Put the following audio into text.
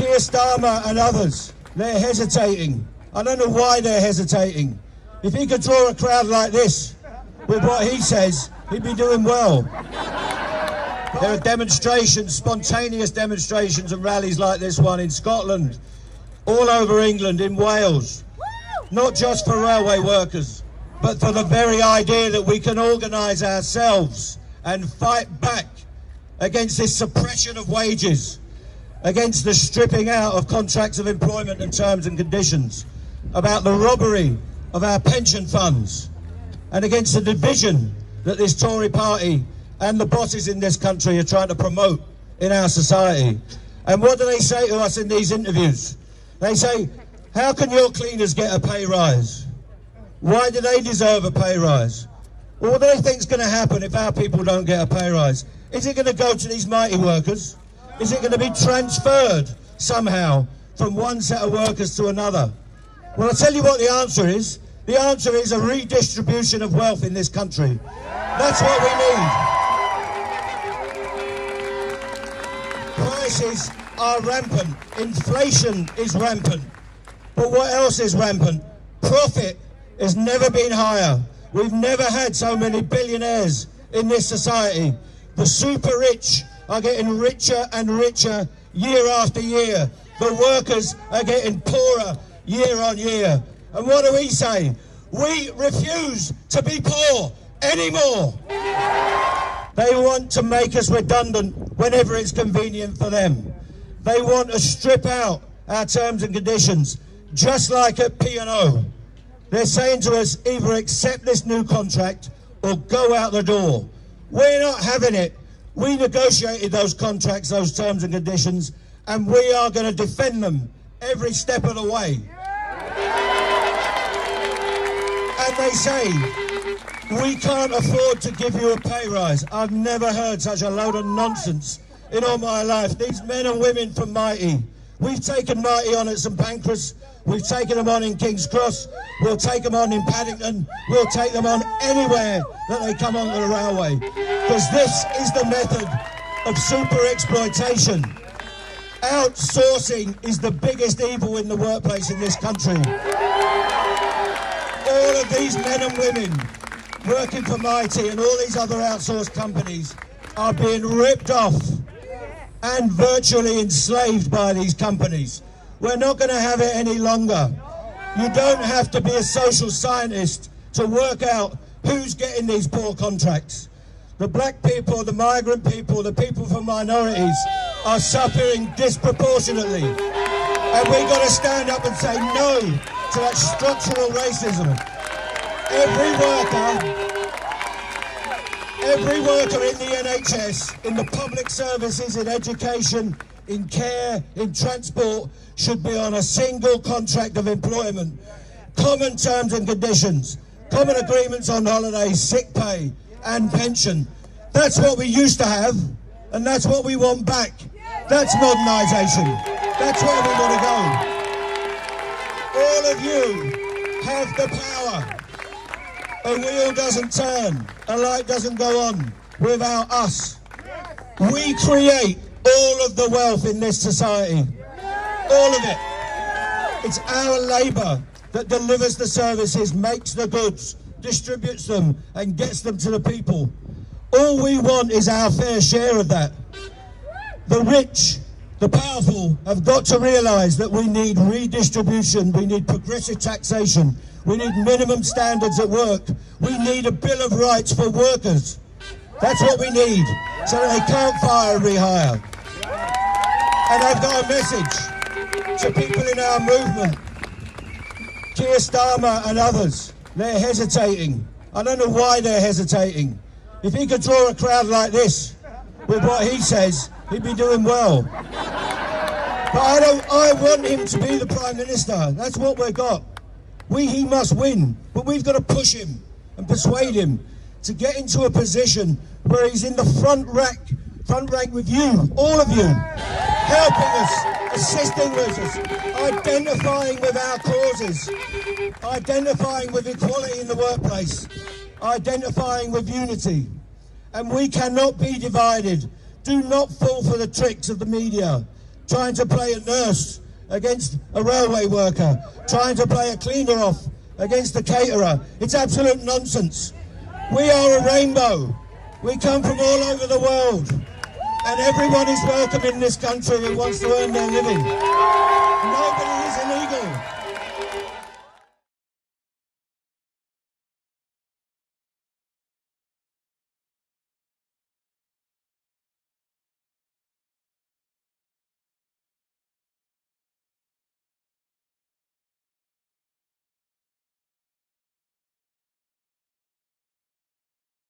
Keir Starmer and others, they're hesitating. I don't know why they're hesitating. If he could draw a crowd like this with what he says, he'd be doing well. There are demonstrations, spontaneous demonstrations and rallies like this one in Scotland, all over England, in Wales. Not just for railway workers, but for the very idea that we can organise ourselves and fight back against this suppression of wages, against the stripping out of contracts of employment and terms and conditions, about the robbery of our pension funds, and against the division that this Tory party and the bosses in this country are trying to promote in our society. And what do they say to us in these interviews? They say, how can your cleaners get a pay rise? Why do they deserve a pay rise? Well, what do they think is going to happen if our people don't get a pay rise? Is it going to go to these mighty workers? Is it going to be transferred somehow from one set of workers to another? Well, I'll tell you what the answer is. The answer is a redistribution of wealth in this country. That's what we need. Prices are rampant. Inflation is rampant. But what else is rampant? Profit has never been higher. We've never had so many billionaires in this society. The super rich are getting richer and richer year after year. The workers are getting poorer year on year. And what do we say? We refuse to be poor anymore. They want to make us redundant whenever it's convenient for them. They want to strip out our terms and conditions, just like at P&O. They're saying to us, either accept this new contract or go out the door. We're not having it. We negotiated those contracts, those terms and conditions, and we are going to defend them every step of the way. And they say, we can't afford to give you a pay rise. I've never heard such a load of nonsense in all my life. These men and women from Mighty, we've taken Mighty on at St Pancras, we've taken them on in King's Cross, we'll take them on in Paddington, we'll take them on anywhere that they come onto the railway. Because this is the method of super exploitation. Outsourcing is the biggest evil in the workplace in this country. All of these men and women working for Mighty and all these other outsourced companies are being ripped off and virtually enslaved by these companies. We're not going to have it any longer. You don't have to be a social scientist to work out who's getting these poor contracts. The black people, the migrant people, the people from minorities are suffering disproportionately. And we've got to stand up and say no to that structural racism. Every worker in the NHS, in the public services, in education, in care, in transport, should be on a single contract of employment. Common terms and conditions, common agreements on holidays, sick pay and pension. That's what we used to have, and that's what we want back. That's modernisation. That's where we want to go. All of you have the power. A wheel doesn't turn, a light doesn't go on without us. We create all of the wealth in this society. All of it. It's our labour that delivers the services, makes the goods, distributes them and gets them to the people. All we want is our fair share of that. The rich, the powerful have got to realise that we need redistribution, we need progressive taxation, we need minimum standards at work, we need a Bill of Rights for workers. That's what we need, so that they can't fire and rehire. And I've got a message to people in our movement. Keir Starmer and others, they're hesitating. I don't know why they're hesitating. If he could draw a crowd like this with what he says, he'd be doing well. But I want him to be the Prime Minister. That's what we've got. He must win, but we've got to push him and persuade him to get into a position where he's in the front rank with you, all of you, helping us, assisting with us, identifying with our causes, identifying with equality in the workplace, identifying with unity. And we cannot be divided. Do not fall for the tricks of the media. trying to play a nurse against a railway worker, trying to play a cleaner off against a caterer. It's absolute nonsense. We are a rainbow. We come from all over the world, and everyone is welcome in this country who wants to earn their living. Nobody is illegal.